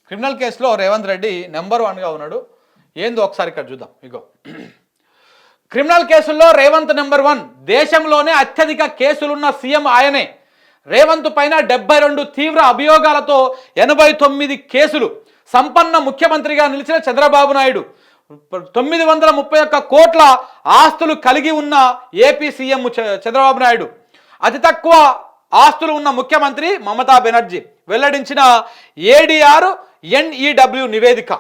Criminal కేసులో Revanth Reddy number 1గా ఉన్నాడు. ఏందో ఒకసారి ఇక్కడ చూద్దాం. ఇగో క్రిమినల్ కేసుల్లో రేవంత్ నెంబర్ 1. దేశంలోనే అత్యధిక కేసులున్న సీఎం ఆయనే. రేవంత్ పైన 72 తీవ్ర అభియోగాలతో 89 కేసులు. సంపన్న ముఖ్యమంత్రిగా నిలిచిన చంద్రబాబు నాయుడు 931 కోట్ల ఆస్తులు కలిగి ఉన్న ఏపీ సీఎం చంద్రబాబు నాయుడు. అతి తక్కువ ఆస్తులు ఉన్న ముఖ్యమంత్రి మమతా బెనర్జీ వెల్లడించిన ఏడీఆర్ ఎన్ఈడబ్ల్యూ నివేదిక.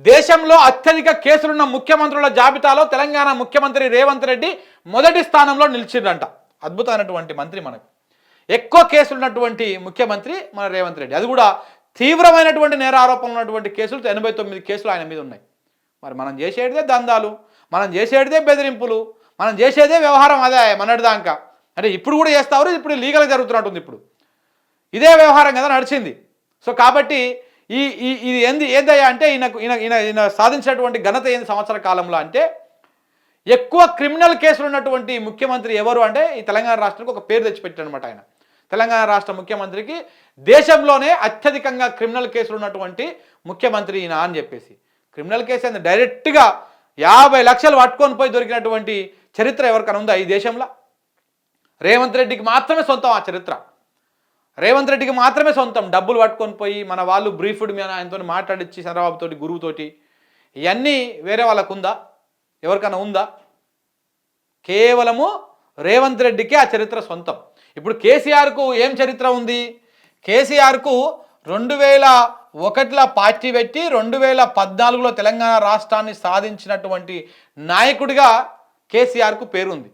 దేశంలో అత్యధిక కేసులున్న ముఖ్యమంత్రుల జాబితాలో తెలంగాణ ముఖ్యమంత్రి రేవంత్ రెడ్డి మొదటి స్థానంలో నిలిచిందంట. అద్భుతమైనటువంటి మంత్రి మనకు. ఎక్కువ కేసులున్నటువంటి ముఖ్యమంత్రి మన రేవంత్ రెడ్డి. అది కూడా తీవ్రమైనటువంటి నేరారోపణలు ఉన్నటువంటి కేసులు 89 కేసులు ఆయన మీద ఉన్నాయి. మరి మనం చేసేటిదే దందాలు, మనం చేసేటిదే బెదిరింపులు, మనం చేసేదే వ్యవహారం. అదే మనటిదాకా అంటే ఇప్పుడు కూడా చేస్తారు. ఇప్పుడు లీగల్గా జరుగుతున్నట్టుంది. ఇప్పుడు ఇదే వ్యవహారం కదా నడిచింది. సో కాబట్టి ఇది ఏందయ్యా అంటే ఈయన సాధించినటువంటి ఘనత ఏంది సంవత్సర కాలంలో అంటే ఎక్కువ క్రిమినల్ కేసులు ఉన్నటువంటి ముఖ్యమంత్రి ఎవరు అంటే ఈ తెలంగాణ రాష్ట్రానికి ఒక పేరు తెచ్చిపెట్టాడు అనమాట ఆయన. తెలంగాణ రాష్ట్ర ముఖ్యమంత్రికి దేశంలోనే అత్యధికంగా క్రిమినల్ కేసులు ఉన్నటువంటి ముఖ్యమంత్రి ఈయన అని చెప్పేసి. క్రిమినల్ కేసు అనేది డైరెక్ట్గా 50 లక్షలు పట్టుకొని పోయి దొరికినటువంటి చరిత్ర ఎవరికైనా ఉందా ఈ దేశంలో? రేవంత్ రెడ్డికి మాత్రమే సొంతం ఆ చరిత్ర. రేవంత్ రెడ్డికి మాత్రమే సొంతం. డబ్బులు పట్టుకొని పోయి మన వాళ్ళు బ్రీఫ్డ్ మీద ఆయనతో మాట్లాడించి చంద్రబాబుతోటి గురువుతోటి ఇవన్నీ వేరే వాళ్ళకు ఉందా? ఎవరికైనా ఉందా? కేవలము రేవంత్ రెడ్డికే ఆ చరిత్ర సొంతం. ఇప్పుడు కేసీఆర్కు ఏం చరిత్ర ఉంది? కేసీఆర్కు 2001లో పార్టీ పెట్టి 2014లో తెలంగాణ రాష్ట్రాన్ని సాధించినటువంటి నాయకుడిగా కేసీఆర్కు పేరుంది.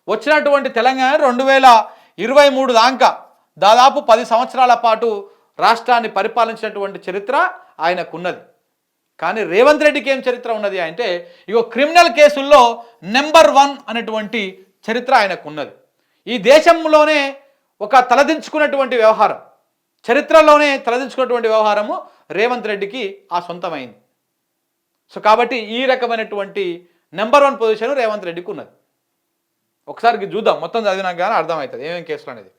వచ్చినటువంటి తెలంగాణ 2023 దాకా దాదాపు 10 సంవత్సరాల పాటు రాష్ట్రాన్ని పరిపాలించినటువంటి చరిత్ర ఆయనకున్నది. కానీ రేవంత్ రెడ్డికి ఏం చరిత్ర ఉన్నది అంటే ఇగో క్రిమినల్ కేసుల్లో నెంబర్ 1 అనేటువంటి చరిత్ర ఆయనకున్నది. ఈ దేశంలోనే ఒక తలదించుకున్నటువంటి వ్యవహారం, చరిత్రలోనే తలదించుకున్నటువంటి వ్యవహారము రేవంత్ రెడ్డికి ఆ సొంతమైంది. సో కాబట్టి ఈ రకమైనటువంటి నెంబర్ 1 పొజిషన్ రేవంత్ రెడ్డికి ఉన్నది. ఒకసారి చూద్దాం, మొత్తం చదివినాక కానీ అర్థమవుతుంది ఏమేమి కేసులు అనేది.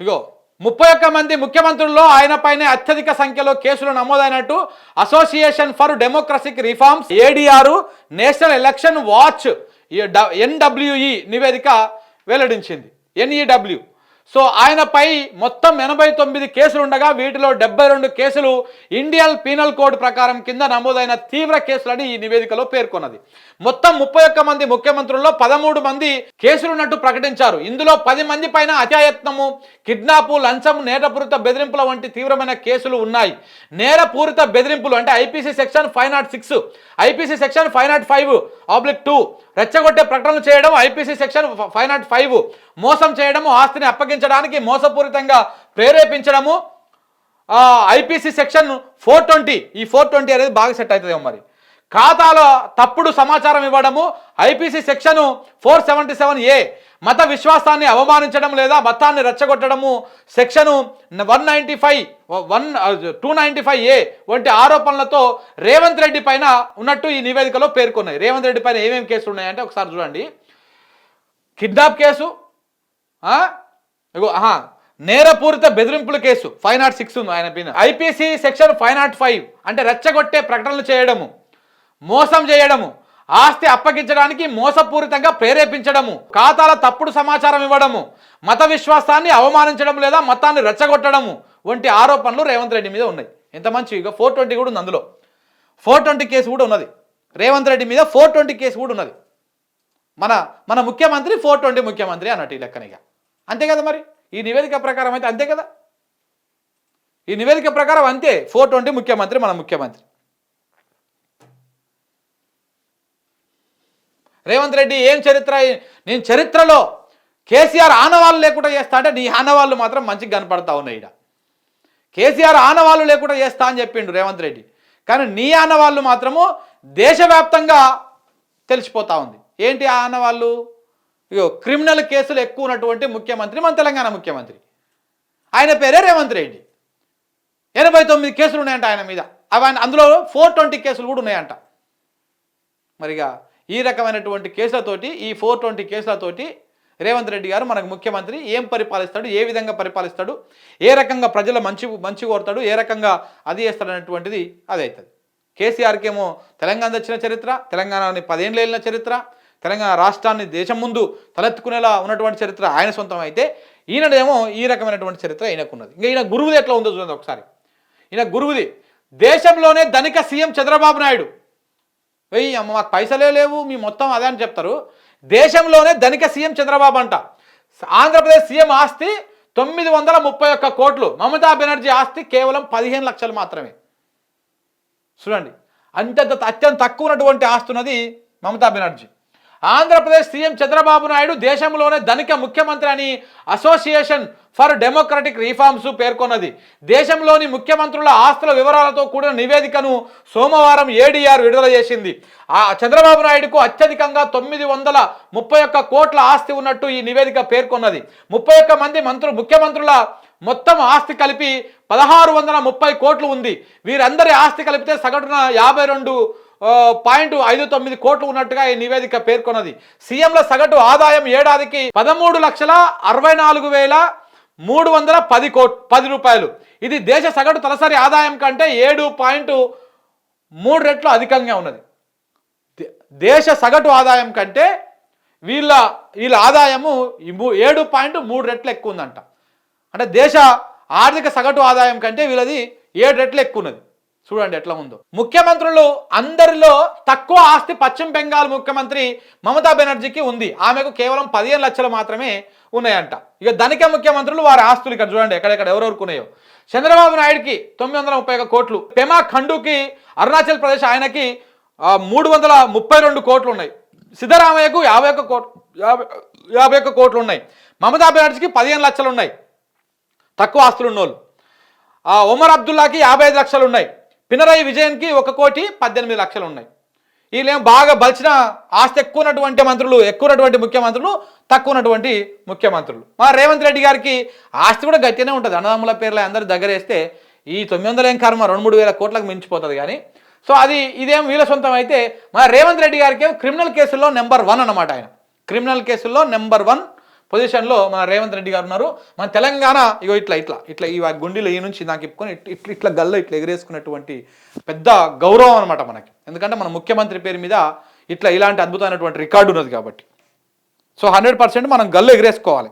ఇగో 31 మంది ముఖ్యమంత్రుల్లో ఆయనపైనే అత్యధిక సంఖ్యలో కేసులు నమోదైనట్టు association for democratic reforms ADR national election watch NWE నివేదిక వెల్లడించింది. ఎన్ఈడబ్ల్యూ. సో ఆయనపై మొత్తం 89 కేసులు ఉండగా వీటిలో 72 కేసులు ఇండియన్ పీనల్ కోడ్ ప్రకారం కింద నమోదైన తీవ్ర కేసులని ఈ నివేదికలో పేర్కొన్నది. మొత్తం 31 మంది ముఖ్యమంత్రుల్లో 13 మంది కేసులున్నట్టు ప్రకటించారు. ఇందులో 10 మంది పైన హత్యాయత్నము, కిడ్నాపు, లంచం, నేరపూరిత బెదిరింపుల వంటి తీవ్రమైన కేసులు ఉన్నాయి. నేరపూరిత బెదిరింపులు అంటే ఐపీసీ సెక్షన్ 506, ఐపీసీ సెక్షన్ 505/2 రెచ్చగొట్టే ప్రకటనలు చేయడం, ఐపీసీ సెక్షన్ 505 మోసం చేయడము, ఆస్తిని అప్పగించడానికి మోసపూరితంగా ప్రేరేపించడము, ఐపీసీ సెక్షన్ 420. ఈ 420 అనేది బాగా సెట్ అవుతుందేమో మరి. ఖాతాలో తప్పుడు సమాచారం ఇవ్వడము, ఐపీసీ సెక్షన్ 477A మత విశ్వాసాన్ని అవమానించడం లేదా మతాన్ని రెచ్చగొట్టడము, సెక్షన్ 295A వంటి ఆరోపణలతో రేవంత్ రెడ్డి పైన ఉన్నట్టు ఈ నివేదికలో పేర్కొన్నాయి. రేవంత్ రెడ్డి పైన ఏమేమి కేసులు ఉన్నాయంటే ఒకసారి చూడండి. కిడ్నాప్ కేసు, నేరపూరిత బెదిరింపుల కేసు 506 ఉంది ఆయన పైన. ఐపీసీ సెక్షన్ 505 అంటే రెచ్చగొట్టే ప్రకటనలు చేయడము, మోసం చేయడము, ఆస్తి అప్పగించడానికి మోసపూరితంగా ప్రేరేపించడము, ఖాతాల తప్పుడు సమాచారం ఇవ్వడము, మత విశ్వాసాన్ని అవమానించడం లేదా మతాన్ని రెచ్చగొట్టడము వంటి ఆరోపణలు రేవంత్ రెడ్డి మీద ఉన్నాయి. ఎంత మంచి. ఇక 420 కూడా ఉంది. అందులో 420 కేసు కూడా ఉన్నది. రేవంత్ రెడ్డి మీద 420 కేసు కూడా ఉన్నది. మన ముఖ్యమంత్రి 420 ముఖ్యమంత్రి అన్నట్టు ఈ లెక్కనిగా. అంతే కదా మరి. ఈ నివేదిక ప్రకారం అయితే అంతే కదా. ఈ నివేదిక ప్రకారం అంతే. 420 ముఖ్యమంత్రి మన ముఖ్యమంత్రి. రేవంత్ రెడ్డి ఏం చరిత్ర? నేను చరిత్రలో కేసీఆర్ ఆనవాళ్ళు లేకుండా చేస్తా అంటే నీ ఆనవాళ్ళు మాత్రం మంచిగా కనపడతా ఉన్నాయి. ఇక్కడ కేసీఆర్ ఆనవాళ్ళు లేకుండా చేస్తా అని చెప్పిండు రేవంత్ రెడ్డి. కానీ నీ ఆనవాళ్ళు మాత్రము దేశవ్యాప్తంగా తెలిసిపోతా ఉంది. ఏంటి ఆ ఆనవాళ్ళు? ఇగో క్రిమినల్ కేసులు ఎక్కువ ఉన్నటువంటి ముఖ్యమంత్రి మన తెలంగాణ ముఖ్యమంత్రి. ఆయన పేరే రేవంత్ రెడ్డి. 89 కేసులు ఉన్నాయంట ఆయన మీద. అందులో 420 కేసులు కూడా ఉన్నాయంట. మరిగా ఈ రకమైనటువంటి కేసులతోటి, ఈ 420 కేసులతోటి రేవంత్ రెడ్డి గారు మనకు ముఖ్యమంత్రి ఏం పరిపాలిస్తాడు, ఏ విధంగా పరిపాలిస్తాడు, ఏ రకంగా ప్రజల మంచి కోరుతాడు, ఏ రకంగా అది చేస్తాడు అనేటువంటిది అది అవుతుంది. కేసీఆర్కి ఏమో తెలంగాణ తెచ్చిన చరిత్ర, తెలంగాణని 10 ఏళ్ళు వెళ్ళిన చరిత్ర, తెలంగాణ రాష్ట్రాన్ని దేశం ముందు తలెత్తుకునేలా ఉన్నటువంటి చరిత్ర ఆయన సొంతం అయితే, ఈయనదేమో ఈ రకమైనటువంటి చరిత్ర ఈయనకున్నది. ఇంకా ఈయన గురువుది ఎట్లా ఉందో చూడండి ఒకసారి. ఈయన గురువుది దేశంలోనే ధనిక సీఎం చంద్రబాబు నాయుడు. అమ్మ మాకు పైసలే లేవు మీ మొత్తం అదే అని చెప్తారు. దేశంలోనే ధనిక సీఎం చంద్రబాబు అంట. ఆంధ్రప్రదేశ్ సీఎం ఆస్తి 931 కోట్లు, మమతా బెనర్జీ ఆస్తి కేవలం 15 లక్షలు మాత్రమే. చూడండి, అత్యంత తక్కువ ఉన్నటువంటి ఆస్తి ఉన్నది మమతా బెనర్జీ. ఆంధ్రప్రదేశ్ సీఎం చంద్రబాబు నాయుడు దేశంలోనే ధనిక ముఖ్యమంత్రి అని అసోసియేషన్ ఫర్ డెమోక్రటిక్ రిఫార్మ్స్ పేర్కొన్నది. దేశంలోని ముఖ్యమంత్రుల ఆస్తుల వివరాలతో కూడిన నివేదికను సోమవారం ఏడీఆర్ విడుదల చేసింది. చంద్రబాబు నాయుడుకు అత్యధికంగా 931 కోట్ల ఆస్తి ఉన్నట్టు ఈ నివేదిక పేర్కొన్నది. 31 మంది ముఖ్యమంత్రుల మొత్తం ఆస్తి కలిపి 1630 కోట్లు ఉంది. వీరందరి ఆస్తి కలిపితే సగటున 52.59 కోట్లు ఉన్నట్టుగా ఈ నివేదిక పేర్కొన్నది. సీఎంల సగటు ఆదాయం ఏడాదికి 13,64,310 రూపాయలు. ఇది దేశ సగటు తలసరి ఆదాయం కంటే 7.3 రెట్లు అధికంగా ఉన్నది. దేశ సగటు ఆదాయం కంటే వీళ్ళ ఆదాయము 7.3 రెట్లు ఎక్కువ ఉందంట. అంటే దేశ ఆర్థిక సగటు ఆదాయం కంటే వీళ్ళది 7 రెట్లు ఎక్కువ ఉన్నది. చూడండి ఎట్లా ఉందో. ముఖ్యమంత్రులు అందరిలో తక్కువ ఆస్తి పశ్చిమ బెంగాల్ ముఖ్యమంత్రి మమతా బెనర్జీకి ఉంది. ఆమెకు కేవలం 15 లక్షలు మాత్రమే ఉన్నాయంట. ఇక ధనిక ముఖ్యమంత్రులు వారి ఆస్తులు ఇక్కడ చూడండి ఎక్కడెక్కడ ఎవరెవరికి ఉన్నాయో. చంద్రబాబు నాయుడుకి 931 కోట్లు, పెమా ఖండూకి అరుణాచల్ ప్రదేశ్ ఆయనకి 332 కోట్లు ఉన్నాయి. సిద్ధరామయ్యకు 51 కోట్లు ఉన్నాయి. మమతా బెనర్జీకి 15 లక్షలు ఉన్నాయి తక్కువ ఆస్తులు ఉన్నోళ్ళు. ఒమర్ అబ్దుల్లాకి 55 లక్షలు ఉన్నాయి. పినరయి విజయన్కి 1,18 లక్షలు ఉన్నాయి. వీళ్ళేం బాగా బలిచిన ఆస్తి ఎక్కువ ఉన్నటువంటి ముఖ్యమంత్రులు, తక్కువ ఉన్నటువంటి ముఖ్యమంత్రులు. మా రేవంత్ రెడ్డి గారికి ఆస్తి కూడా గట్టిగానే ఉంటుంది. అన్నదమ్ముల పేర్లు అందరూ దగ్గర వేస్తే ఈ 900 ఏం కర్మ 2-3 వేల కోట్లకు మించిపోతుంది కానీ. సో ఇదేం వీళ్ళ సొంతం అయితే, మా రేవంత్ రెడ్డి గారికి క్రిమినల్ కేసుల్లో నెంబర్ 1 అన్నమాట. ఆయన క్రిమినల్ కేసుల్లో నెంబర్ 1 పొజిషన్లో మన రేవంత్ రెడ్డి గారు ఉన్నారు. మన తెలంగాణ ఇట్లా ఈ గుండెలు ఈ నుంచి నాకు ఇప్పుకొని ఇట్లా గల్లో ఎగరేసుకున్నటువంటి పెద్ద గౌరవం అనమాట మనకి. ఎందుకంటే మన ముఖ్యమంత్రి పేరు మీద ఇలాంటి అద్భుతమైనటువంటి రికార్డు ఉన్నది కాబట్టి. సో 100% మనం గల్లో ఎగరేసుకోవాలి.